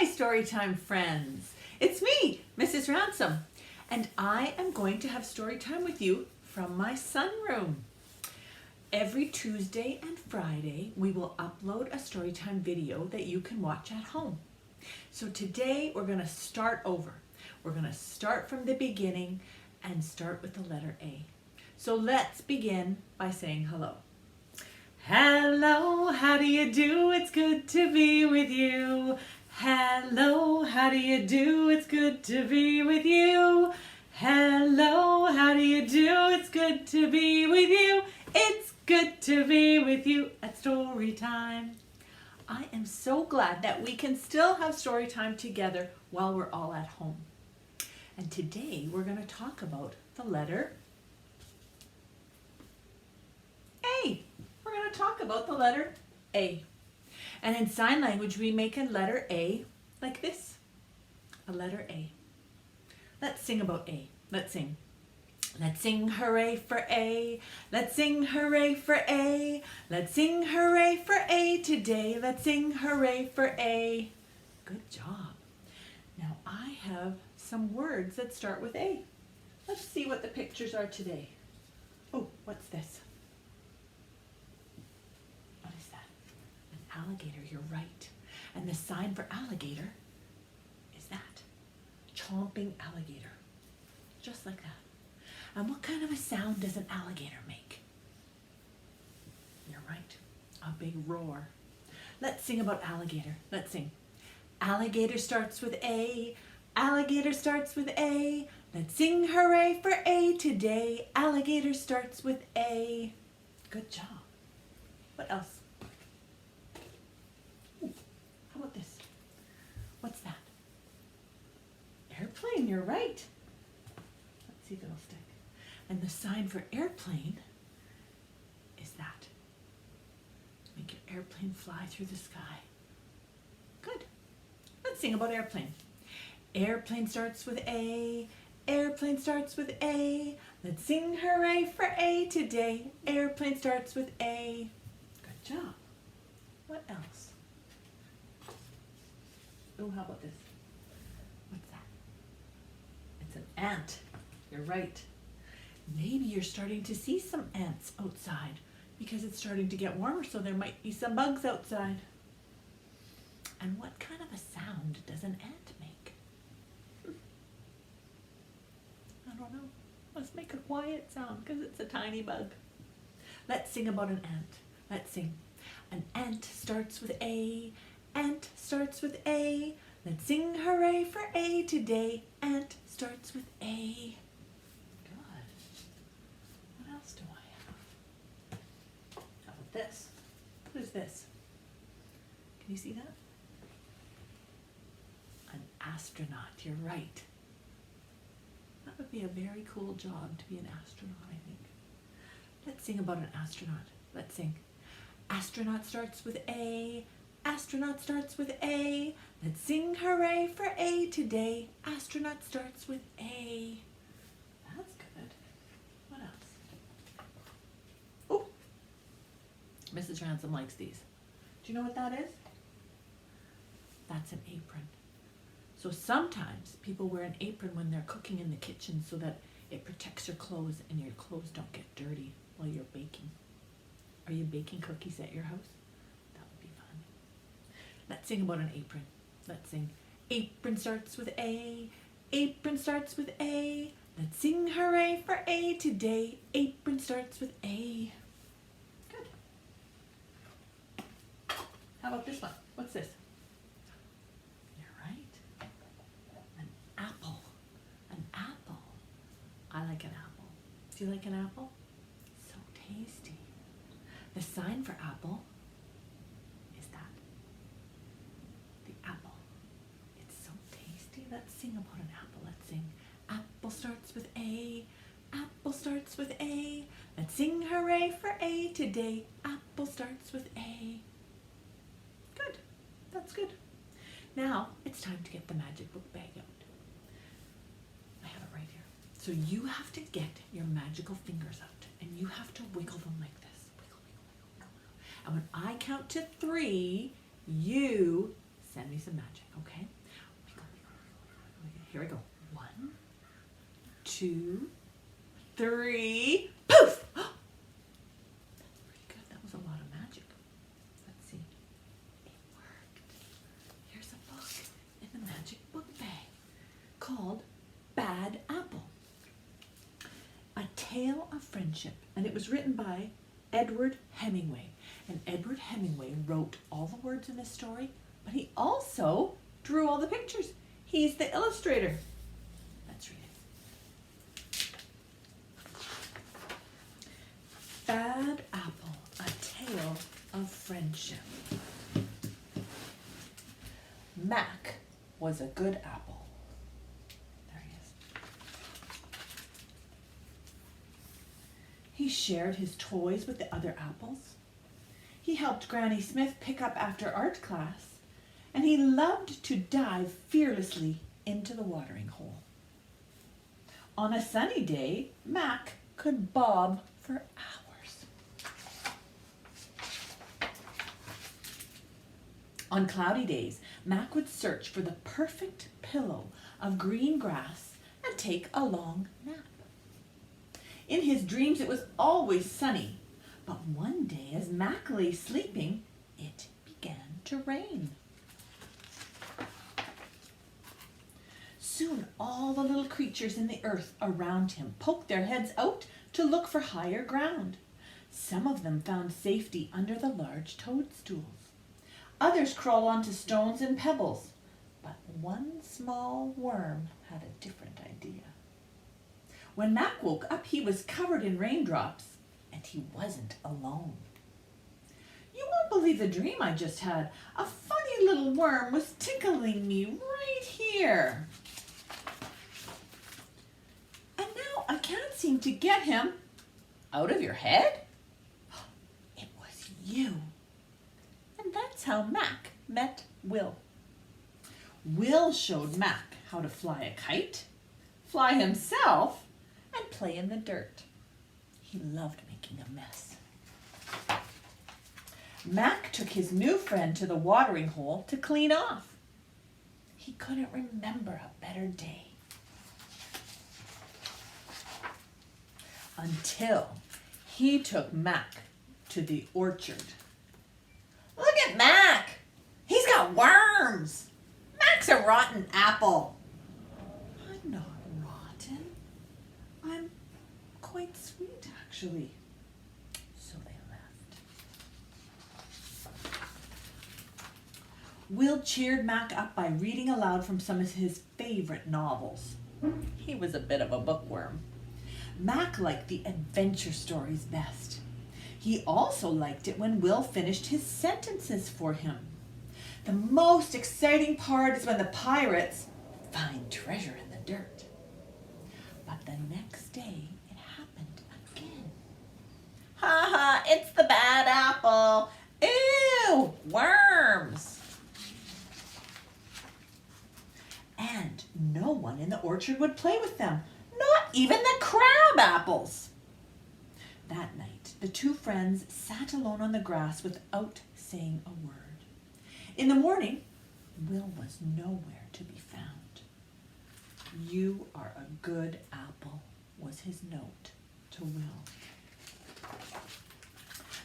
my Storytime friends. It's me, Mrs. Ransom, and I am going to have Storytime with you from my sunroom. Every Tuesday and Friday, we will upload a Storytime video that you can watch at home. So today, we're going to start over. We're going to start from the beginning and start with the letter A. So let's begin by saying hello. Hello, how do you do? It's good to be with you. Hello, how do you do? It's good to be with you. Hello, how do you do? It's good to be with you. It's good to be with you at Storytime. I am so glad that we can still have Storytime together while we're all at home. And today we're going to talk about the letter A. We're going to talk about the letter A. And in sign language, we make a letter A like this. A letter A. Let's sing about A. Let's sing. Let's sing hooray for A. Let's sing hooray for A. Let's sing hooray for A today. Let's sing hooray for A. Good job. Now I have some words that start with A. Let's see what the pictures are today. Oh, what's this? What is that? An alligator, you're right. And the sign for alligator is that. Chomping alligator. Just like that. And what kind of a sound does an alligator make? You're right. A big roar. Let's sing about alligator. Let's sing. Alligator starts with A. Alligator starts with A. Let's sing hooray for A today. Alligator starts with A. Good job. What else? Ooh, how about this? What's that? Airplane, you're right. Let's see if it'll stick. And the sign for airplane is that. Make your airplane fly through the sky. Good. Let's sing about airplane. Airplane starts with A. Airplane starts with A. Let's sing hooray for A today. Airplane starts with A. Good job. What else? Oh, how about this? What's that? It's an ant. You're right. Maybe you're starting to see some ants outside because it's starting to get warmer, so there might be some bugs outside. And what kind of a sound does an ant make? I don't know. Let's make a quiet sound because it's a tiny bug. Let's sing about an ant. Let's sing. An ant starts with A. Ant starts with A. Let's sing hooray for A today. Ant starts with A. What else do I have? How about this? What is this? Can you see that? An astronaut, you're right. That would be a very cool job to be an astronaut, I think. Let's sing about an astronaut. Let's sing. Astronaut starts with A. Astronaut starts with A. Let's sing hooray for A today. Astronaut starts with A. That's good. What else? Oh, Mrs. Ransom likes these. Do you know what that is? That's an apron. So sometimes people wear an apron when they're cooking in the kitchen so that it protects your clothes and your clothes don't get dirty while you're baking. Are you baking cookies at your house? That would be fun. Let's sing about an apron. Let's sing. Apron starts with A. Apron starts with A. Let's sing hooray for A today. Apron starts with A. Good. How about this one? What's this? You're right. An apple. An apple. I like an apple. Do you like an apple? So tasty. The sign for apple is that. The apple. It's so tasty. Let's sing about an apple. Let's sing. Apple starts with A. Apple starts with A. Let's sing hooray for A today. Apple starts with A. Good. That's good. Now it's time to get the magic book bag out. I have it right here. So you have to get your magical fingers out and you have to wiggle them like this. Wiggle, wiggle, wiggle, wiggle. And when I count to 3, you Send me some magic, okay? Here we go. 1, 2, 3. Poof! That's pretty good. That was a lot of magic. Let's see. It worked. Here's a book in the magic book bag called Bad Apple. A Tale of Friendship. And it was written by Edward Hemingway. And Edward Hemingway wrote all the words in this story, but he also drew all the pictures. He's the illustrator. Let's read it. Bad Apple, a Tale of Friendship. Mac was a good apple. There he is. He shared his toys with the other apples. He helped Granny Smith pick up after art class, and he loved to dive fearlessly into the watering hole. On a sunny day, Mac could bob for hours. On cloudy days, Mac would search for the perfect pillow of green grass and take a long nap. In his dreams, it was always sunny, but one day as Mac lay sleeping, it began to rain. Soon all the little creatures in the earth around him poked their heads out to look for higher ground. Some of them found safety under the large toadstools. Others crawled onto stones and pebbles, but one small worm had a different idea. When Mac woke up, he was covered in raindrops, and he wasn't alone. You won't believe the dream I just had. A funny little worm was tickling me right here. And now I can't seem to get him out of your head. It was you. And that's how Mac met Will. Will showed Mac how to fly a kite, fly himself, and play in the dirt. He loved making a mess. Mac took his new friend to the watering hole to clean off. He couldn't remember a better day. Until he took Mac to the orchard. Look at Mac! He's got worms! Mac's a rotten apple. I'm not rotten. I'm quite sweet, actually. So they left. Will cheered Mac up by reading aloud from some of his favorite novels. He was a bit of a bookworm. Mac liked the adventure stories best. He also liked it when Will finished his sentences for him. The most exciting part is when the pirates find treasure in the dirt. But the next day, it happened again. Ha ha, it's the bad apple. Ew, worms. And no one in the orchard would play with them, not even the crab apples. That night, the two friends sat alone on the grass without saying a word. In the morning, Will was nowhere to be found. You are a good apple, was his note to Will.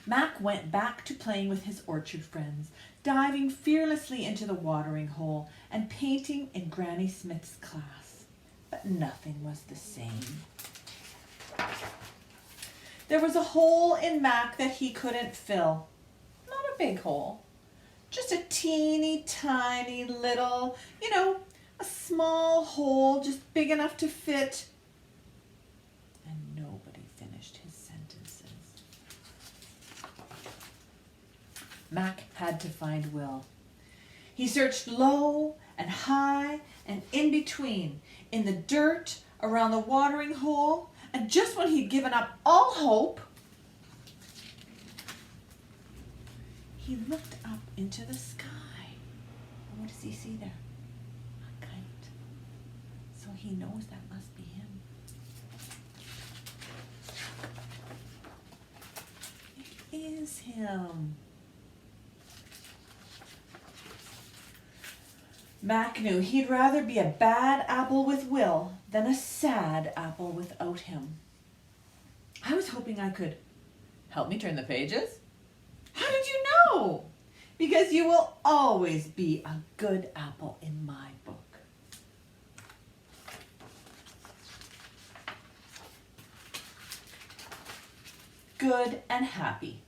Mac went back to playing with his orchard friends, diving fearlessly into the watering hole and painting in Granny Smith's class. But nothing was the same. There was a hole in Mac that he couldn't fill. Not a big hole. Just a teeny tiny little, a small hole just big enough to fit. And nobody finished his sentences. Mac had to find Will. He searched low and high and in between, in the dirt, around the watering hole, and just when he'd given up all hope, he looked up into the sky. And what does he see there? A kite. So he knows that must be him. It is him. Mac knew he'd rather be a bad apple with Will than a sad apple without him. I was hoping I could help me turn the pages. How did you know? Because you will always be a good apple in my book. Good and happy.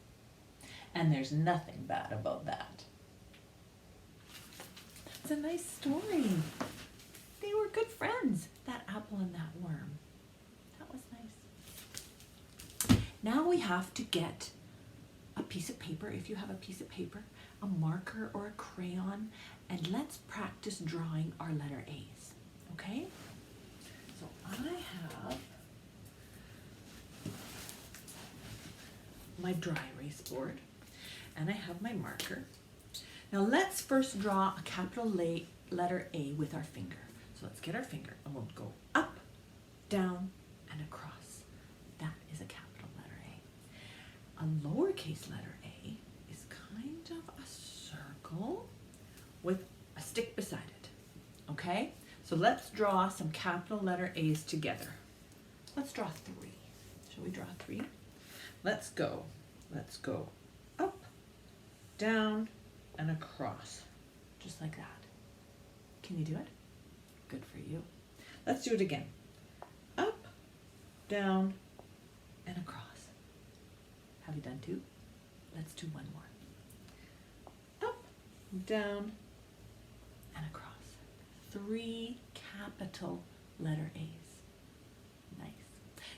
And there's nothing bad about that. That's a nice story. They were good friends, that apple and that worm. That was nice. Now we have to get a piece of paper, if you have a piece of paper, a marker or a crayon, and let's practice drawing our letter A's, okay? So I have my dry erase board, and I have my marker. Now let's first draw a capital letter A with our finger. So let's get our finger and we'll go up, down, and across. That is a capital letter A. A lowercase letter A is kind of a circle with a stick beside it. Okay? So let's draw some capital letter A's together. Let's draw 3. Shall we draw 3? Let's go up, down, and across, just like that. Can you do it? Good for you. Let's do it again. Up, down, and across. Have you done 2? Let's do one more. Up, down, and across. 3 capital letter A's. Nice.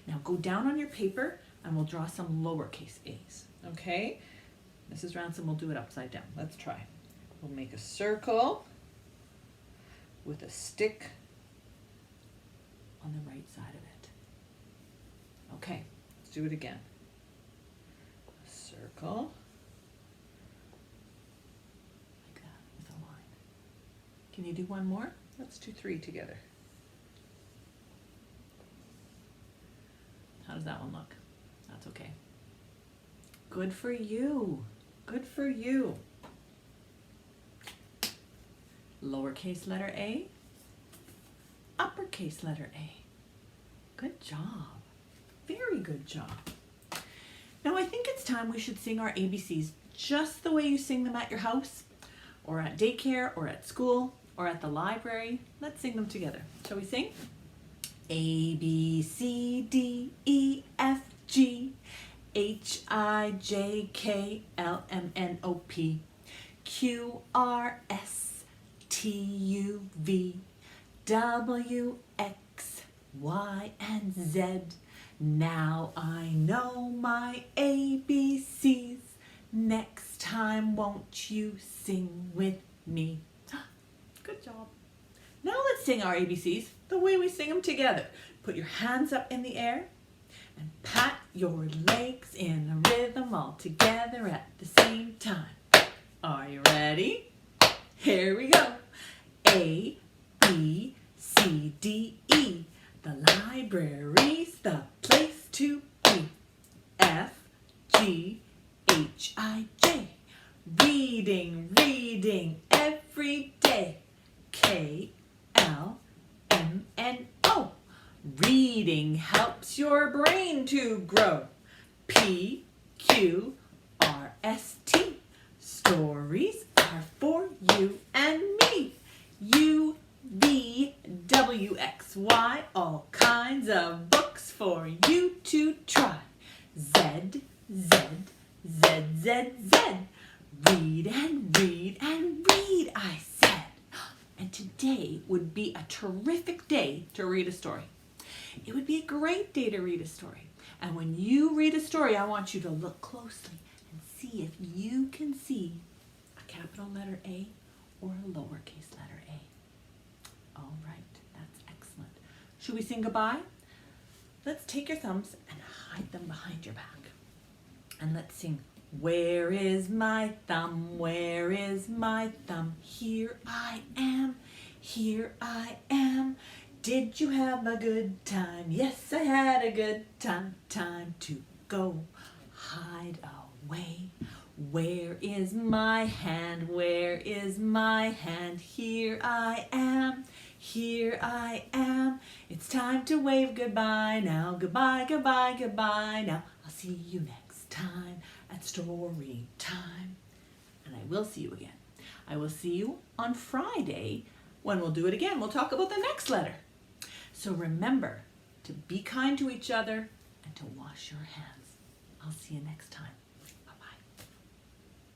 Now go down on your paper and we'll draw some lowercase A's, okay? Mrs. Ransom will do it upside down. Let's try. We'll make a circle with a stick on the right side of it. Okay, let's do it again. A circle, like that, with a line. Can you do one more? Let's do 3 together. How does that one look? That's okay. Good for you. Good for you. Lowercase letter A, uppercase letter A. Good job. Very good job. Now I think it's time we should sing our ABCs just the way you sing them at your house, or at daycare, or at school, or at the library. Let's sing them together. Shall we sing? A, B, C, D, E, F, G, H, I, J, K, L, M, N, O, P, Q, R, S, T, U, V, W, X, Y, and Z. Now I know my ABCs. Next time won't you sing with me? Good job. Now let's sing our ABCs the way we sing them together. Put your hands up in the air and pat your legs in a rhythm all together at the same time. Are you ready? Here we go. A, B, C, D, E. The library's the place to be. F, G, H, I, J. Reading, reading every day. K, L, M, N, O. Reading helps your brain to grow. P, Q, R, S, T. Stories are for you and me. U, V, W, X, Y. All kinds of books for you to try. Z, Z, Z, Z, Z. Read and read and read, I said. And today would be a terrific day to read a story. It would be a great day to read a story. And when you read a story, I want you to look closely and see if you can see a capital letter A or a lowercase letter A. All right, that's excellent. Should we sing goodbye? Let's take your thumbs and hide them behind your back. And let's sing, where is my thumb? Where is my thumb? Here I am, here I am. Did you have a good time? Yes, I had a good time. Time to go hide away. Where is my hand? Where is my hand? Here I am. Here I am. It's time to wave goodbye now. Goodbye, goodbye, goodbye now. I'll see you next time at story time. And I will see you again. I will see you on Friday when we'll do it again. We'll talk about the next letter. So remember to be kind to each other and to wash your hands. I'll see you next time.